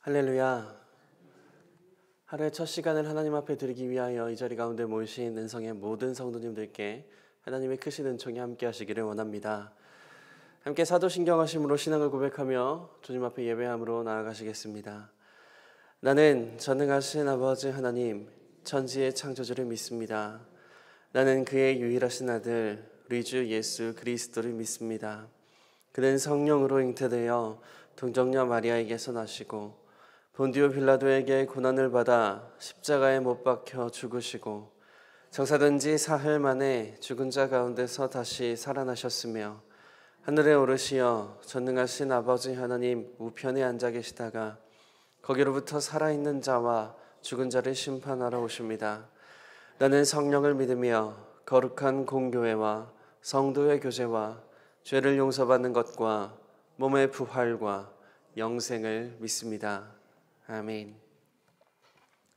할렐루야. 하루의 첫 시간을 하나님 앞에 드리기 위하여 이 자리 가운데 모이신 은성의 모든 성도님들께 하나님의 크신 은총이 함께 하시기를 원합니다. 함께 사도신경하심으로 신앙을 고백하며 주님 앞에 예배함으로 나아가시겠습니다. 나는 전능하신 아버지 하나님, 천지의 창조주를 믿습니다. 나는 그의 유일하신 아들 우리 주 예수 그리스도를 믿습니다. 그는 성령으로 잉태되어 동정녀 마리아에게서 나시고 본디오 빌라도에게 고난을 받아 십자가에 못 박혀 죽으시고 정사된 지 사흘 만에 죽은 자 가운데서 다시 살아나셨으며 하늘에 오르시어 전능하신 아버지 하나님 우편에 앉아 계시다가 거기로부터 살아있는 자와 죽은 자를 심판하러 오십니다. 나는 성령을 믿으며 거룩한 공교회와 성도의 교제와 죄를 용서받는 것과 몸의 부활과 영생을 믿습니다. 아멘.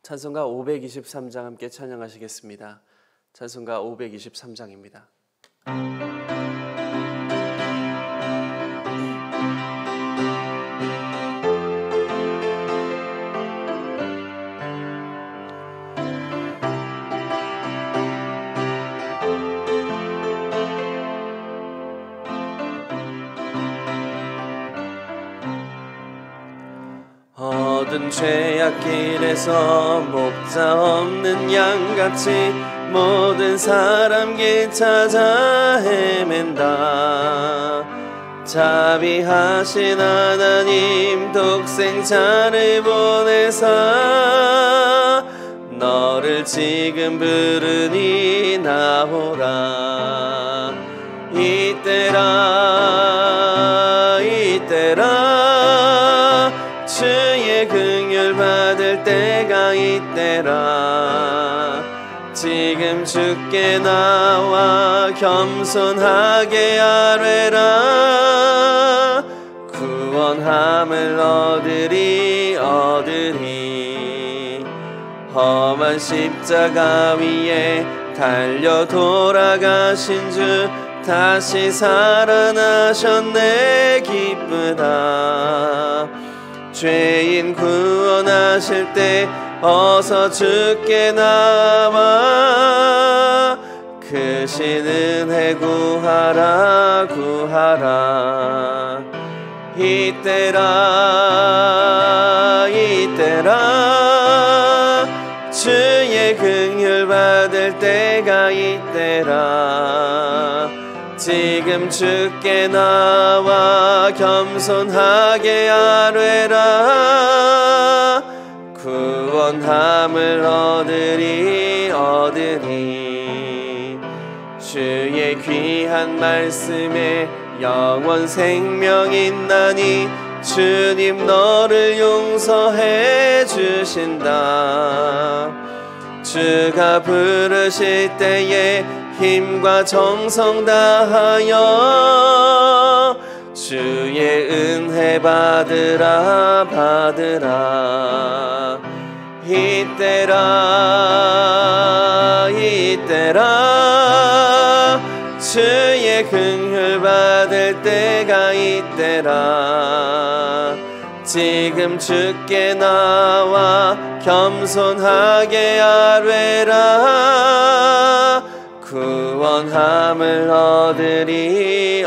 찬송가 523장 함께 찬양하시겠습니다. 찬송가 523장입니다. 모든 죄악길에서 목자 없는 양같이 모든 사람 길 찾아 헤맨다. 자비하신 하나님 독생자를 보내사 너를 지금 부르니 나오라. 이때라 주의 긍휼 받을 때가 이때라. 지금 주께 나와 겸손하게 아뢰라. 구원함을 얻으리. 험한 십자가 위에 달려 돌아가신 주 다시 살아나셨네. 기쁘다. 죄인 구원하실 때 어서 주께 나와 크신 은혜 구하라. 이때라 주의 긍휼 받을 때가 이때라. 지금 주께 나와 겸손하게 아뢰라. 구원함을 얻으리. 주의 귀한 말씀에 영원 생명 있나니 주님 너를 용서해 주신다. 주가 부르실 때에 힘과 정성 다하여 주의 은혜 받으라. 이때라 주의 긍휼 받을 때가 이때라. 지금 주께 나와 겸손하게 아뢰라. 구원함을 얻으리.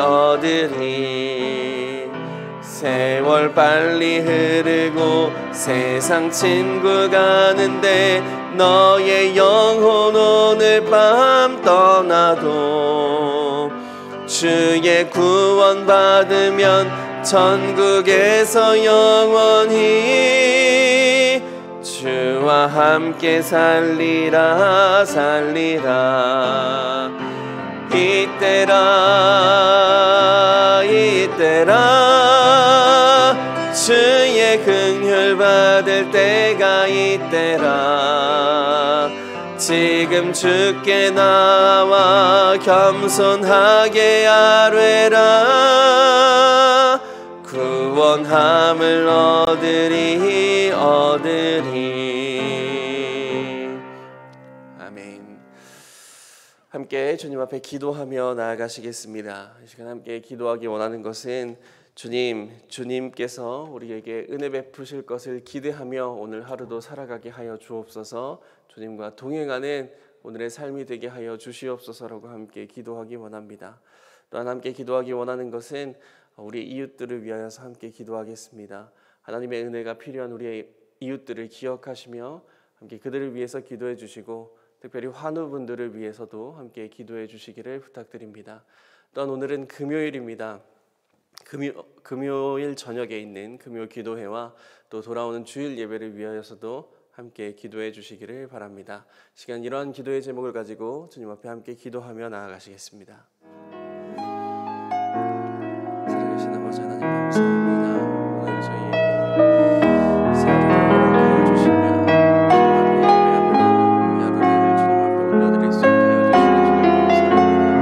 세월 빨리 흐르고 세상 친구 가는데 너의 영혼 오늘 밤 떠나도 주의 구원 받으면 천국에서 영원히 주와 함께 살리라. 이때라 주의 긍휼 받을 때가 이때라. 지금 주께 나와 겸손하게 아뢰라. 구원함을 얻으리. 아멘. 함께 주님 앞에 기도하며 나아가시겠습니다. 이 시간 함께 기도하기 원하는 것은 주님께서 우리에게 은혜 베푸실 것을 기대하며 오늘 하루도 살아가게 하여 주옵소서. 주님과 동행하는 오늘의 삶이 되게 하여 주시옵소서라고 함께 기도하기 원합니다. 또한 함께 기도하기 원하는 것은 우리 이웃들을 위하여서 함께 기도하겠습니다. 하나님의 은혜가 필요한 우리의 이웃들을 기억하시며 함께 그들을 위해서 기도해 주시고 특별히 환우분들을 위해서도 함께 기도해 주시기를 부탁드립니다. 또한 오늘은 금요일입니다. 금요일 저녁에 있는 금요 기도회와 또 돌아오는 주일 예배를 위하여서도 함께 기도해 주시기를 바랍니다. 시간 이러한 기도의 제목을 가지고 주님 앞에 함께 기도하며 나아가시겠습니다. 살아계신 아버지 하나님 감사합니다. 오늘 저희에게 새 하루를 허락하여 주시며 주님 앞에 예배하며 이 하루를 주님 앞에 올려드릴 수 있게 하여 주시는 주님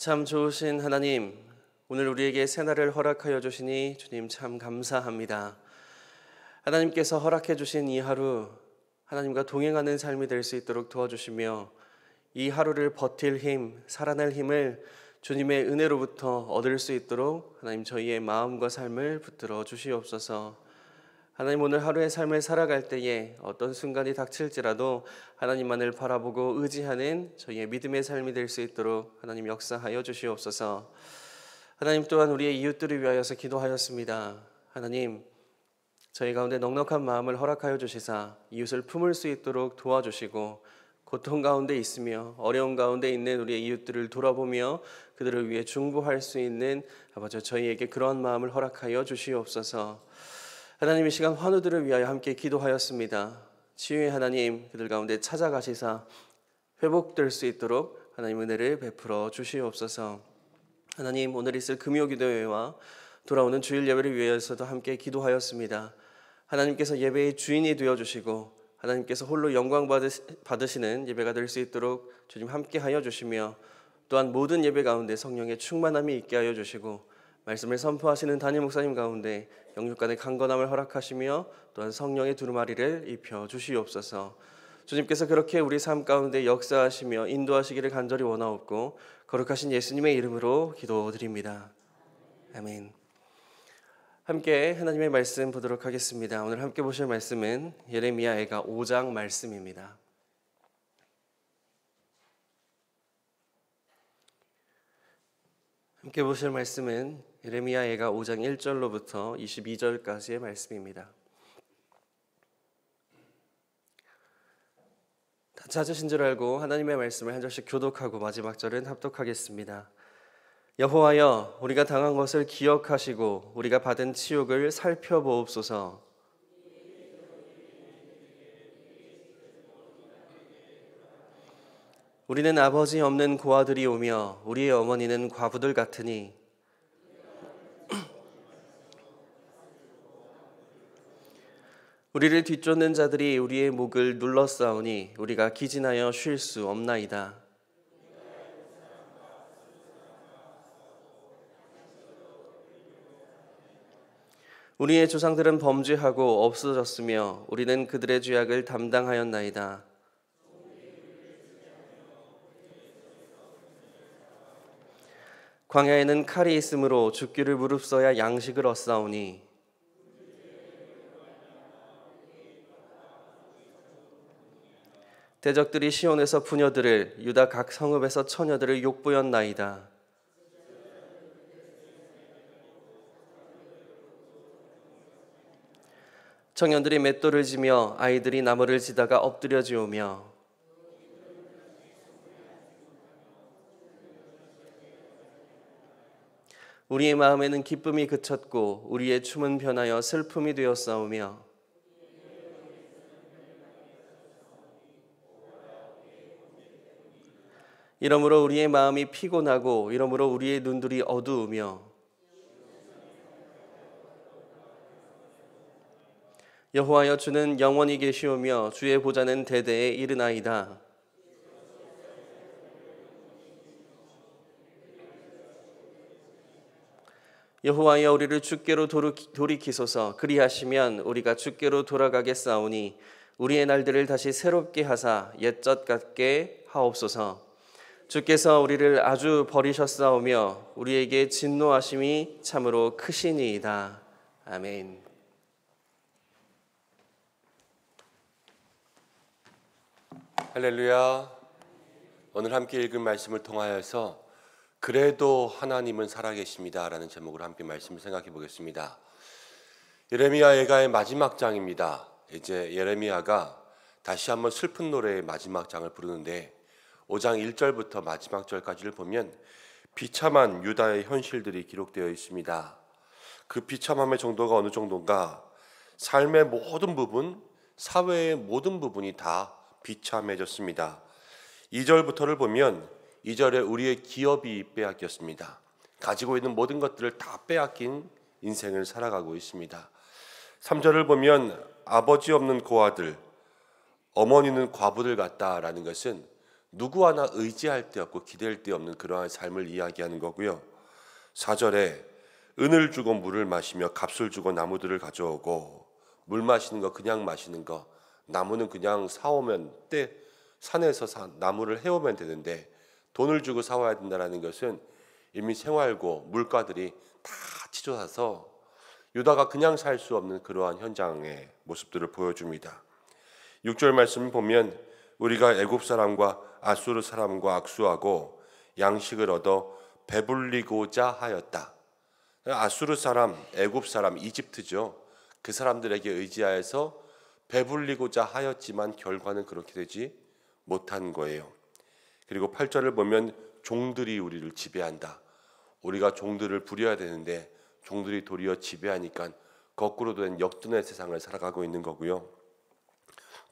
참 좋으신 하나님, 오늘 우리에게 새날을 허락하여 주시니 주님 참 감사합니다. 하나님께서 허락해 주신 이 하루, 하나님과 동행하는 삶이 될 수 있도록 도와주시며 이 하루를 버틸 힘, 살아낼 힘을 주님의 은혜로부터 얻을 수 있도록 하나님 저희의 마음과 삶을 붙들어 주시옵소서. 하나님 오늘 하루의 삶을 살아갈 때에 어떤 순간이 닥칠지라도 하나님만을 바라보고 의지하는 저희의 믿음의 삶이 될 수 있도록 하나님 역사하여 주시옵소서. 하나님 또한 우리의 이웃들을 위하여서 기도하였습니다. 하나님 저희 가운데 넉넉한 마음을 허락하여 주시사 이웃을 품을 수 있도록 도와주시고 고통 가운데 있으며 어려운 가운데 있는 우리의 이웃들을 돌아보며 그들을 위해 중보할 수 있는 아버지 저희에게 그러한 마음을 허락하여 주시옵소서. 하나님 이 시간 환우들을 위하여 함께 기도하였습니다. 치유의 하나님 그들 가운데 찾아가시사 회복될 수 있도록 하나님 은혜를 베풀어 주시옵소서. 하나님 오늘 있을 금요기도회와 돌아오는 주일 예배를 위해서도 함께 기도하였습니다. 하나님께서 예배의 주인이 되어주시고 하나님께서 홀로 영광 받으시는 예배가 될 수 있도록 주님 함께 하여 주시며 또한 모든 예배 가운데 성령의 충만함이 있게 하여 주시고 말씀을 선포하시는 담임 목사님 가운데 영육간의 강건함을 허락하시며 또한 성령의 두루마리를 입혀 주시옵소서. 주님께서 그렇게 우리 삶 가운데 역사하시며 인도하시기를 간절히 원하옵고 거룩하신 예수님의 이름으로 기도드립니다. 아멘. 함께 하나님의 말씀 보도록 하겠습니다. 오늘 함께 보실 말씀은 예레미야애가 5장 말씀입니다. 함께 보실 말씀은 예레미야애가 5장 1절로부터 22절까지의 말씀입니다. 찾으신 줄 알고 하나님의 말씀을 한 절씩 교독하고 마지막 절은 합독하겠습니다. 여호와여, 우리가 당한 것을 기억하시고 우리가 받은 치욕을 살펴보옵소서. 우리는 아버지 없는 고아들이 오며 우리의 어머니는 과부들 같으니 우리를 뒤쫓는 자들이 우리의 목을 눌러싸우니 우리가 기진하여 쉴 수 없나이다. 우리의 조상들은 범죄하고 없어졌으며 우리는 그들의 죄악을 담당하였나이다. 광야에는 칼이 있으므로 죽기를 무릅써야 양식을 얻사오니 대적들이 시온에서 부녀들을 유다 각 성읍에서 처녀들을 욕보였나이다. 청년들이 맷돌을 지며 아이들이 나무를 지다가 엎드려 지우며 우리의 마음에는 기쁨이 그쳤고 우리의 춤은 변하여 슬픔이 되었사오며 이러므로 우리의 마음이 피곤하고 이러므로 우리의 눈들이 어두우며 여호와여, 주는 영원히 계시오며 주의 보좌는 대대에 이르나이다. 여호와여, 우리를 주께로 돌이키소서. 그리하시면 우리가 주께로 돌아가겠사오니 우리의 날들을 다시 새롭게 하사 옛적 같게 하옵소서. 주께서 우리를 아주 버리셨사오며 우리에게 진노하심이 참으로 크시니이다. 아멘. 할렐루야. 오늘 함께 읽은 말씀을 통하여서 그래도 하나님은 살아계십니다 라는 제목으로 함께 말씀을 생각해 보겠습니다. 예레미야 예가의 마지막 장입니다. 이제 예레미야가 다시 한번 슬픈 노래의 마지막 장을 부르는데 5장 1절부터 마지막 절까지를 보면 비참한 유다의 현실들이 기록되어 있습니다. 그 비참함의 정도가 어느 정도인가? 삶의 모든 부분, 사회의 모든 부분이 다 비참해졌습니다. 2절부터를 보면 2절에 우리의 기업이 빼앗겼습니다. 가지고 있는 모든 것들을 다 빼앗긴 인생을 살아가고 있습니다. 3절을 보면 아버지 없는 고아들, 어머니는 과부들 같다라는 것은 누구 하나 의지할 데 없고 기댈 데 없는 그러한 삶을 이야기하는 거고요. 4절에 은을 주고 물을 마시며 값을 주고 나무들을 가져오고, 물 마시는 거 그냥 마시는 거, 나무는 그냥 사오면 산에서 나무를 해오면 되는데 돈을 주고 사와야 된다는 것은 이미 생활고 물가들이 다 치솟아서 유다가 그냥 살 수 없는 그러한 현장의 모습들을 보여줍니다. 6절 말씀을 보면 우리가 애굽 사람과 아수르 사람과 악수하고 양식을 얻어 배불리고자 하였다. 아수르 사람, 애굽 사람, 이집트죠. 그 사람들에게 의지하여서 배불리고자 하였지만 결과는 그렇게 되지 못한 거예요. 그리고 8절을 보면 종들이 우리를 지배한다. 우리가 종들을 부려야 되는데 종들이 도리어 지배하니까 거꾸로 된 역전의 세상을 살아가고 있는 거고요.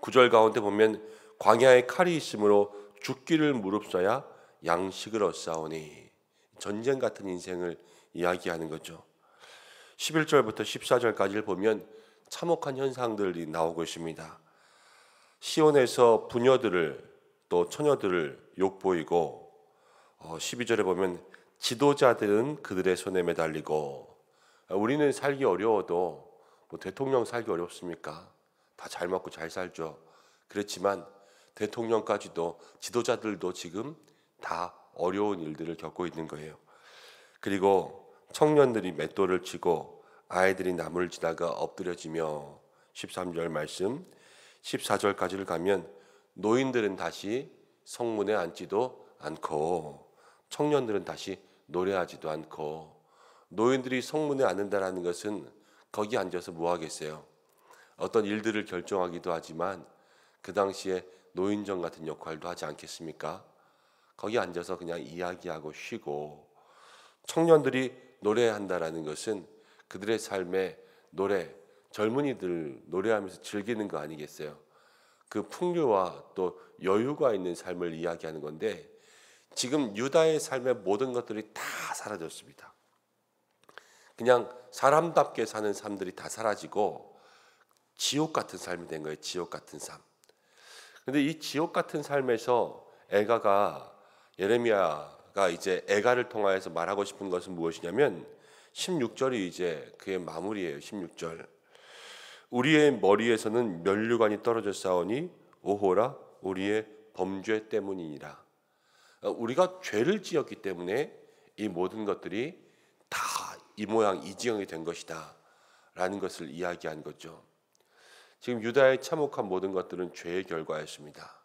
9절 가운데 보면 광야에 칼이 있으므로 죽기를 무릅써야 양식을 얻사오니, 전쟁 같은 인생을 이야기하는 거죠. 11절부터 14절까지를 보면 참혹한 현상들이 나오고 있습니다. 시온에서 부녀들을 또 처녀들을 욕보이고, 12절에 보면 지도자들은 그들의 손에 매달리고, 우리는 살기 어려워도 뭐 대통령 살기 어렵습니까? 다 잘 먹고 잘 살죠. 그렇지만 대통령까지도 지도자들도 지금 다 어려운 일들을 겪고 있는 거예요. 그리고 청년들이 맷돌을 치고 아이들이 나무를 지다가 엎드려지며, 13절 말씀 14절까지를 가면 노인들은 다시 성문에 앉지도 않고 청년들은 다시 노래하지도 않고, 노인들이 성문에 앉는다는 것은 거기 앉아서 뭐 하겠어요? 어떤 일들을 결정하기도 하지만 그 당시에 노인정 같은 역할도 하지 않겠습니까? 거기 앉아서 그냥 이야기하고 쉬고, 청년들이 노래한다라는 것은 그들의 삶의 노래, 젊은이들 노래하면서 즐기는 거 아니겠어요? 그 풍요와 또 여유가 있는 삶을 이야기하는 건데, 지금 유다의 삶의 모든 것들이 다 사라졌습니다. 그냥 사람답게 사는 삶들이 다 사라지고 지옥 같은 삶이 된 거예요. 지옥 같은 삶. 근데 이 지옥 같은 삶에서 예레미야가 이제 애가를 통하여서 말하고 싶은 것은 무엇이냐면 16절이 이제 그의 마무리예요. 16절. 우리의 머리에서는 면류관이 떨어져 싸우니 오호라 우리의 범죄 때문이니라. 우리가 죄를 지었기 때문에 이 모든 것들이 다 이 모양 이 지경이 된 것이다 라는 것을 이야기한 거죠. 지금 유다의 참혹한 모든 것들은 죄의 결과였습니다.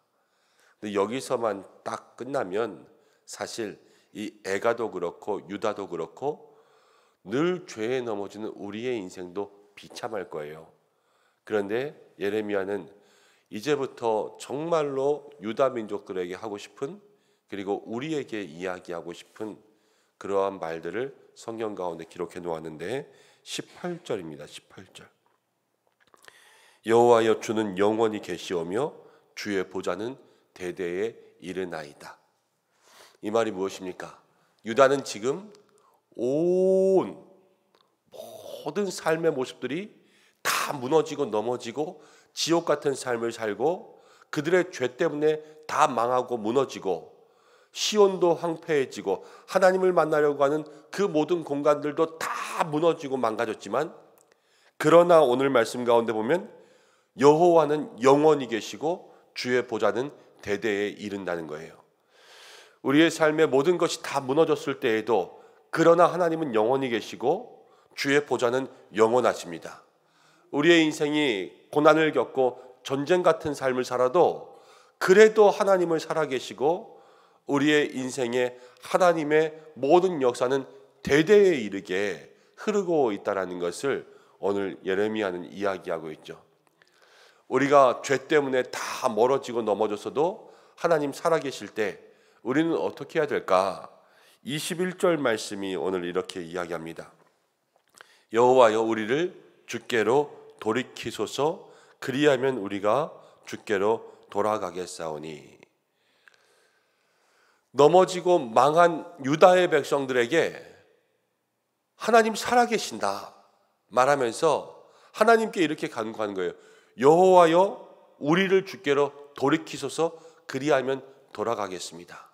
근데 여기서만 딱 끝나면 사실 이 애가도 그렇고 유다도 그렇고 늘 죄에 넘어지는 우리의 인생도 비참할 거예요. 그런데 예레미야는 이제부터 정말로 유다 민족들에게 하고 싶은, 그리고 우리에게 이야기하고 싶은 그러한 말들을 성경 가운데 기록해 놓았는데 18절입니다. 18절. 여호와여 주는 영원히 계시오며 주의 보좌는 대대에 이르나이다. 이 말이 무엇입니까? 유다는 지금 온 모든 삶의 모습들이 다 무너지고 넘어지고 지옥 같은 삶을 살고 그들의 죄 때문에 다 망하고 무너지고 시온도 황폐해지고 하나님을 만나려고 하는 그 모든 공간들도 다 무너지고 망가졌지만, 그러나 오늘 말씀 가운데 보면 여호와는 영원히 계시고 주의 보좌는 대대에 이른다는 거예요. 우리의 삶의 모든 것이 다 무너졌을 때에도 그러나 하나님은 영원히 계시고 주의 보좌는 영원하십니다. 우리의 인생이 고난을 겪고 전쟁 같은 삶을 살아도 그래도 하나님을 살아계시고 우리의 인생에 하나님의 모든 역사는 대대에 이르게 흐르고 있다는 것을 오늘 예레미야는 이야기하고 있죠. 우리가 죄 때문에 다 멀어지고 넘어졌어도 하나님 살아계실 때 우리는 어떻게 해야 될까? 21절 말씀이 오늘 이렇게 이야기합니다. 여호와여 우리를 주께로 돌이키소서, 그리하면 우리가 주께로 돌아가겠사오니. 넘어지고 망한 유다의 백성들에게 하나님 살아계신다 말하면서 하나님께 이렇게 간구하는 거예요. 여호와여 우리를 주께로 돌이키소서, 그리하면 돌아가겠습니다.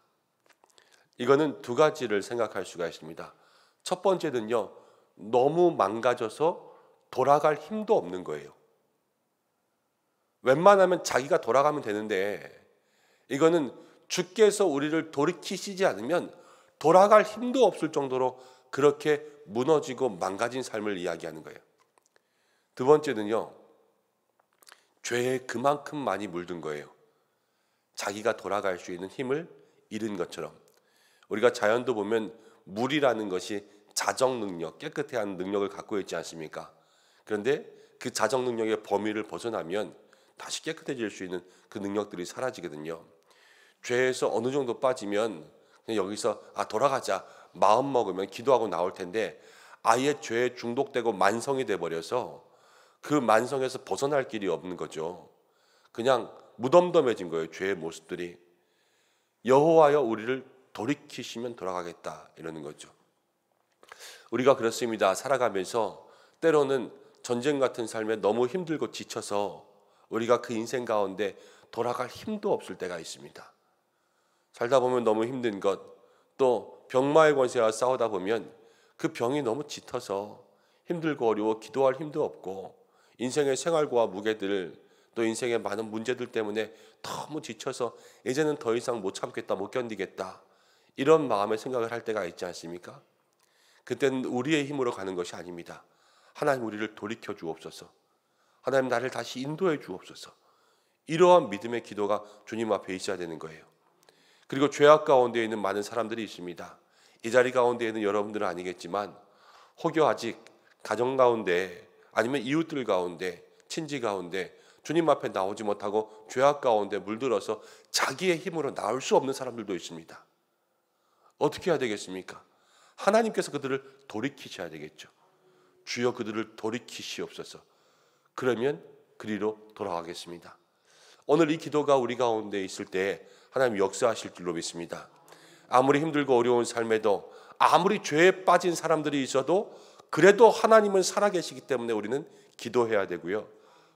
이거는 두 가지를 생각할 수가 있습니다. 첫 번째는요, 너무 망가져서 돌아갈 힘도 없는 거예요. 웬만하면 자기가 돌아가면 되는데 이거는 주께서 우리를 돌이키시지 않으면 돌아갈 힘도 없을 정도로 그렇게 무너지고 망가진 삶을 이야기하는 거예요. 두 번째는요, 죄에 그만큼 많이 물든 거예요. 자기가 돌아갈 수 있는 힘을 잃은 것처럼. 우리가 자연도 보면 물이라는 것이 자정 능력, 깨끗해 하는 능력을 갖고 있지 않습니까? 그런데 그 자정 능력의 범위를 벗어나면 다시 깨끗해질 수 있는 그 능력들이 사라지거든요. 죄에서 어느 정도 빠지면 그냥 여기서 돌아가자 마음 먹으면 기도하고 나올 텐데, 아예 죄에 중독되고 만성이 돼버려서 그 만성에서 벗어날 길이 없는 거죠. 그냥 무덤덤해진 거예요. 죄의 모습들이. 여호와여 우리를 돌이키시면 돌아가겠다 이러는 거죠. 우리가 그렇습니다. 살아가면서 때로는 전쟁 같은 삶에 너무 힘들고 지쳐서 우리가 그 인생 가운데 돌아갈 힘도 없을 때가 있습니다. 살다 보면 너무 힘든 것, 또 병마의 권세와 싸우다 보면 그 병이 너무 짙어서 힘들고 어려워 기도할 힘도 없고, 인생의 생활과 무게들, 또 인생의 많은 문제들 때문에 너무 지쳐서 이제는 더 이상 못 참겠다, 못 견디겠다, 이런 마음의 생각을 할 때가 있지 않습니까? 그때는 우리의 힘으로 가는 것이 아닙니다. 하나님 우리를 돌이켜 주옵소서, 하나님 나를 다시 인도해 주옵소서, 이러한 믿음의 기도가 주님 앞에 있어야 되는 거예요. 그리고 죄악 가운데 있는 많은 사람들이 있습니다. 이 자리 가운데 있는 여러분들은 아니겠지만 혹여 아직 가정 가운데 아니면 이웃들 가운데 친지 가운데 주님 앞에 나오지 못하고 죄악 가운데 물들어서 자기의 힘으로 나올 수 없는 사람들도 있습니다. 어떻게 해야 되겠습니까? 하나님께서 그들을 돌이키셔야 되겠죠. 주여 그들을 돌이키시옵소서. 그러면 그리로 돌아가겠습니다. 오늘 이 기도가 우리 가운데 있을 때 하나님 역사하실 줄로 믿습니다. 아무리 힘들고 어려운 삶에도, 아무리 죄에 빠진 사람들이 있어도 그래도 하나님은 살아계시기 때문에 우리는 기도해야 되고요.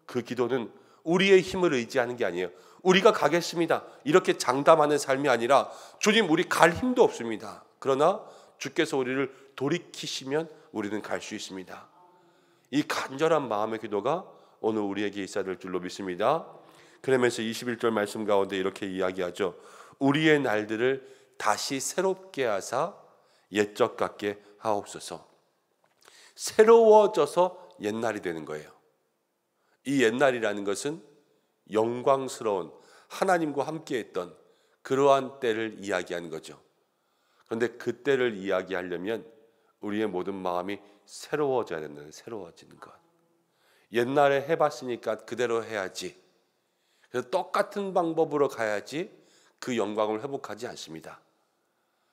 그 기도는 우리의 힘을 의지하는 게 아니에요. 우리가 가겠습니다, 이렇게 장담하는 삶이 아니라 주님 우리 갈 힘도 없습니다. 그러나 주께서 우리를 돌이키시면 우리는 갈 수 있습니다. 이 간절한 마음의 기도가 오늘 우리에게 있어야 될 줄로 믿습니다. 그러면서 21절 말씀 가운데 이렇게 이야기하죠. 우리의 날들을 다시 새롭게 하사 옛적 같게 하옵소서. 새로워져서 옛날이 되는 거예요. 이 옛날이라는 것은 영광스러운 하나님과 함께했던 그러한 때를 이야기하는 거죠. 그런데 그 때를 이야기하려면 우리의 모든 마음이 새로워져야 된다는 거예요. 새로워지는 것. 옛날에 해봤으니까 그대로 해야지, 그래서 똑같은 방법으로 가야지 그 영광을 회복하지 않습니다.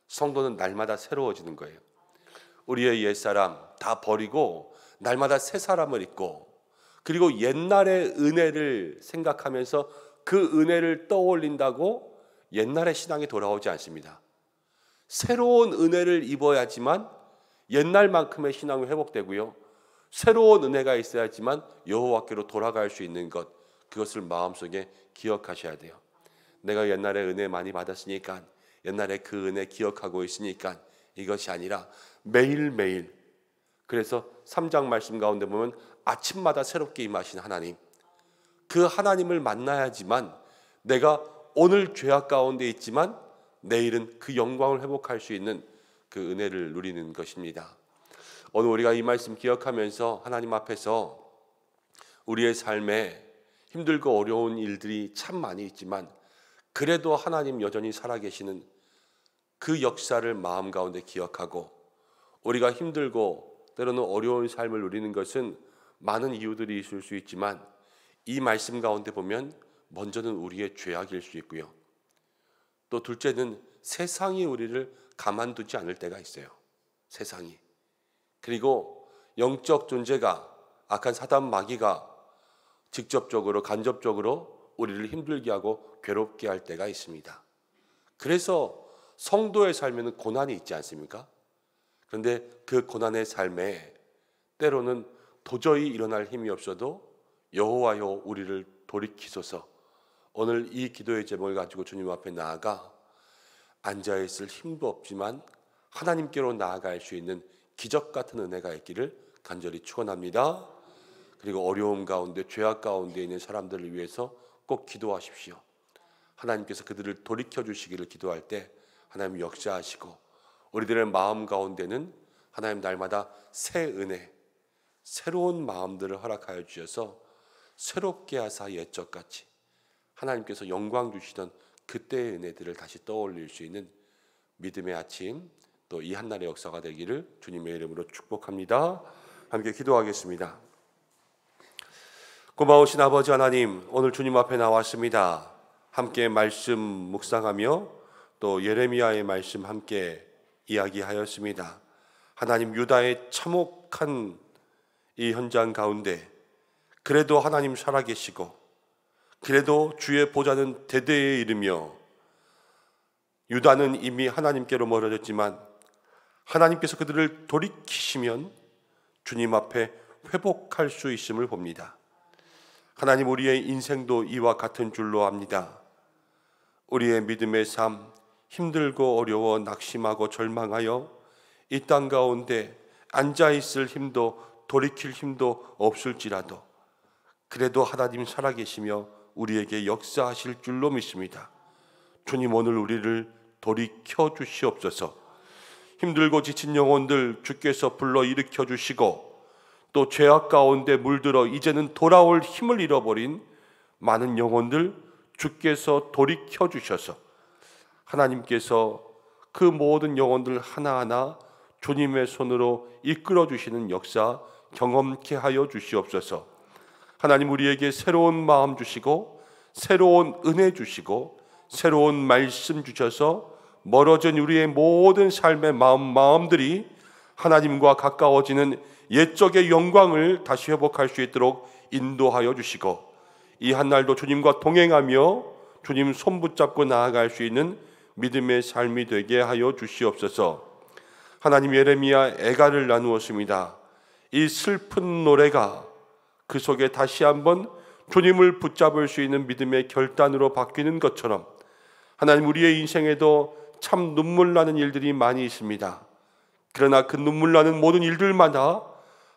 성도는 날마다 새로워지는 거예요. 우리의 옛사람 다 버리고 날마다 새 사람을 입고, 그리고 옛날의 은혜를 생각하면서 그 은혜를 떠올린다고 옛날의 신앙이 돌아오지 않습니다. 새로운 은혜를 입어야지만 옛날만큼의 신앙이 회복되고요, 새로운 은혜가 있어야지만 여호와께로 돌아갈 수 있는 것, 그것을 마음속에 기억하셔야 돼요. 내가 옛날에 은혜 많이 받았으니까, 옛날에 그 은혜 기억하고 있으니까 이것이 아니라 매일매일, 그래서 3장 말씀 가운데 보면 아침마다 새롭게 임하신 하나님, 그 하나님을 만나야지만 내가 오늘 죄악 가운데 있지만 내일은 그 영광을 회복할 수 있는 그 은혜를 누리는 것입니다. 오늘 우리가 이 말씀 기억하면서 하나님 앞에서 우리의 삶에 힘들고 어려운 일들이 참 많이 있지만 그래도 하나님 여전히 살아계시는 그 역사를 마음 가운데 기억하고, 우리가 힘들고 때로는 어려운 삶을 누리는 것은 많은 이유들이 있을 수 있지만 이 말씀 가운데 보면 먼저는 우리의 죄악일 수 있고요, 또 둘째는 세상이 우리를 가만두지 않을 때가 있어요. 세상이. 그리고 영적 존재가, 악한 사단 마귀가 직접적으로 간접적으로 우리를 힘들게 하고 괴롭게 할 때가 있습니다. 그래서 성도의 삶에는 고난이 있지 않습니까? 그런데 그 고난의 삶에 때로는 도저히 일어날 힘이 없어도 여호와여 우리를 돌이키소서. 오늘 이 기도의 제목을 가지고 주님 앞에 나아가 앉아있을 힘도 없지만 하나님께로 나아갈 수 있는 기적 같은 은혜가 있기를 간절히 축원합니다. 그리고 어려움 가운데, 죄악 가운데 있는 사람들을 위해서 꼭 기도하십시오. 하나님께서 그들을 돌이켜 주시기를 기도할 때 하나님 역사하시고, 우리들의 마음 가운데는 하나님 날마다 새 은혜, 새로운 마음들을 허락하여 주셔서 새롭게 하사 옛적같이 하나님께서 영광 주시던 그때의 은혜들을 다시 떠올릴 수 있는 믿음의 아침, 또 이 한날의 역사가 되기를 주님의 이름으로 축복합니다. 함께 기도하겠습니다. 고마우신 아버지 하나님, 오늘 주님 앞에 나왔습니다. 함께 말씀 묵상하며 또 예레미야의 말씀 함께 이야기하였습니다. 하나님, 유다의 참혹한 이 현장 가운데 그래도 하나님 살아계시고, 그래도 주의 보좌는 대대에 이르며, 유다는 이미 하나님께로 멀어졌지만 하나님께서 그들을 돌이키시면 주님 앞에 회복할 수 있음을 봅니다. 하나님, 우리의 인생도 이와 같은 줄로 압니다. 우리의 믿음의 삶, 힘들고 어려워 낙심하고 절망하여 이 땅 가운데 앉아있을 힘도 돌이킬 힘도 없을지라도 그래도 하나님 살아계시며 우리에게 역사하실 줄로 믿습니다. 주님, 오늘 우리를 돌이켜 주시옵소서. 힘들고 지친 영혼들 주께서 불러 일으켜 주시고, 또 죄악 가운데 물들어 이제는 돌아올 힘을 잃어버린 많은 영혼들 주께서 돌이켜 주셔서 하나님께서 그 모든 영혼들 하나하나 주님의 손으로 이끌어 주시는 역사 경험케 하여 주시옵소서. 하나님 우리에게 새로운 마음 주시고 새로운 은혜 주시고 새로운 말씀 주셔서 멀어진 우리의 모든 삶의 마음들이 하나님과 가까워지는 옛적의 영광을 다시 회복할 수 있도록 인도하여 주시고, 이 한날도 주님과 동행하며 주님 손 붙잡고 나아갈 수 있는 믿음의 삶이 되게 하여 주시옵소서. 하나님, 예레미야 애가를 나누었습니다. 이 슬픈 노래가 그 속에 다시 한번 주님을 붙잡을 수 있는 믿음의 결단으로 바뀌는 것처럼, 하나님 우리의 인생에도 참 눈물 나는 일들이 많이 있습니다. 그러나 그 눈물 나는 모든 일들마다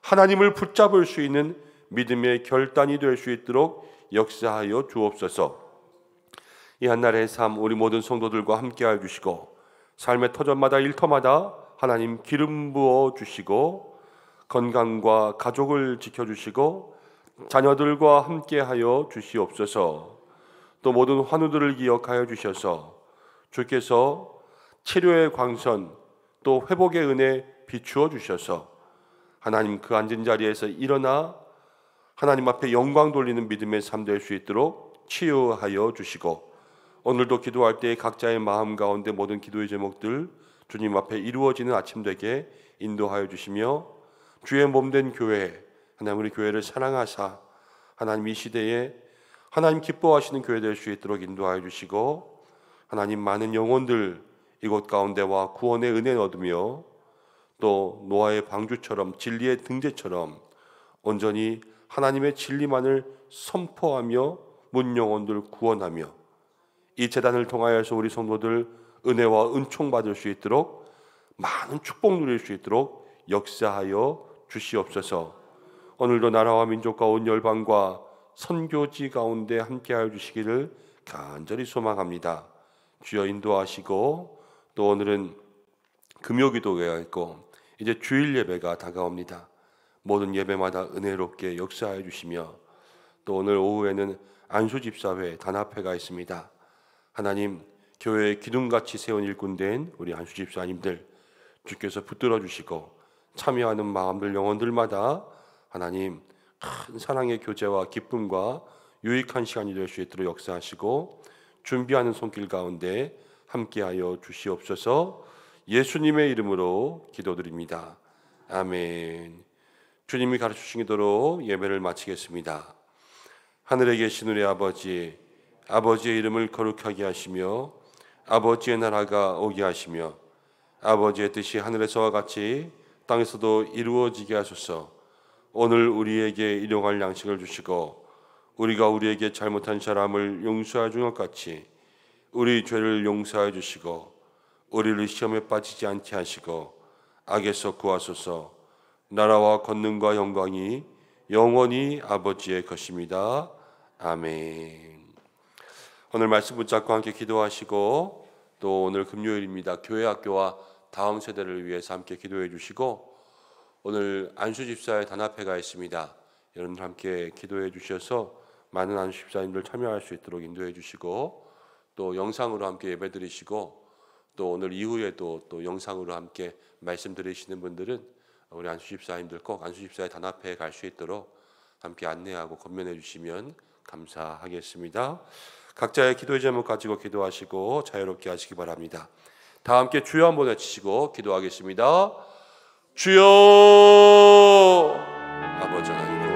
하나님을 붙잡을 수 있는 믿음의 결단이 될 수 있도록 역사하여 주옵소서. 이 한날의 삶 우리 모든 성도들과 함께하여 주시고, 삶의 터전마다 일터마다 하나님 기름 부어 주시고, 건강과 가족을 지켜주시고 자녀들과 함께하여 주시옵소서. 또 모든 환우들을 기억하여 주셔서 주께서 치료의 광선 또 회복의 은혜 비추어 주셔서 하나님 그 앉은 자리에서 일어나 하나님 앞에 영광 돌리는 믿음의 삶 될 수 있도록 치유하여 주시고, 오늘도 기도할 때 각자의 마음 가운데 모든 기도의 제목들 주님 앞에 이루어지는 아침 되게 인도하여 주시며, 주의 몸된 교회, 하나님 우리 교회를 사랑하사 하나님 이 시대에 하나님 기뻐하시는 교회 될 수 있도록 인도하여 주시고, 하나님 많은 영혼들 이곳 가운데와 구원의 은혜 얻으며 또 노아의 방주처럼 진리의 등대처럼 온전히 하나님의 진리만을 선포하며 문 영혼들 구원하며, 이 제단을 통하여서 우리 성도들 은혜와 은총 받을 수 있도록 많은 축복 누릴 수 있도록 역사하여 주시옵소서. 오늘도 나라와 민족과 온 열방과 선교지 가운데 함께하여 주시기를 간절히 소망합니다. 주여 인도하시고, 또 오늘은 금요기도가 있고 이제 주일 예배가 다가옵니다. 모든 예배마다 은혜롭게 역사하여 주시며, 또 오늘 오후에는 안수집사회 단합회가 있습니다. 하나님 교회의 기둥같이 세운 일꾼된 우리 안수집사님들 주께서 붙들어 주시고, 참여하는 마음들 영혼들마다 하나님 큰 사랑의 교제와 기쁨과 유익한 시간이 될 수 있도록 역사하시고, 준비하는 손길 가운데 함께하여 주시옵소서. 예수님의 이름으로 기도드립니다. 아멘. 주님이 가르쳐주신 대로 예배를 마치겠습니다. 하늘에 계신 우리 아버지, 아버지의 이름을 거룩하게 하시며 아버지의 나라가 오게 하시며 아버지의 뜻이 하늘에서와 같이 땅에서도 이루어지게 하소서. 오늘 우리에게 일용할 양식을 주시고, 우리가 우리에게 잘못한 사람을 용서하여 준 것 같이 우리 죄를 용서하여 주시고, 우리를 시험에 빠지지 않게 하시고 악에서 구하소서. 나라와 권능과 영광이 영원히 아버지의 것입니다. 아멘. 오늘 말씀 붙잡고 함께 기도하시고, 또 오늘 금요일입니다. 교회 학교와 다음 세대를 위해서 함께 기도해 주시고, 오늘 안수집사의 단합회가 있습니다. 여러분들 함께 기도해 주셔서 많은 안수집사님들 참여할 수 있도록 인도해 주시고, 또 영상으로 함께 예배 드리시고, 또 오늘 이후에도 또 영상으로 함께 말씀 들으시는 분들은 우리 안수집사님들 꼭 안수집사의 단합회에 갈 수 있도록 함께 안내하고 권면해 주시면 감사하겠습니다. 각자의 기도의 제목 가지고 기도하시고 자유롭게 하시기 바랍니다. 다 함께 주여 한번 외치시고 기도하겠습니다. 주여. 아버지 하나님